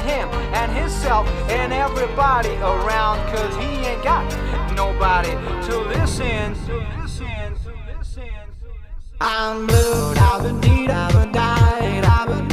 him and himself and everybody around, 'cause he ain't got nobody to listen. I'm blue, I've been deed, I've been died, I've been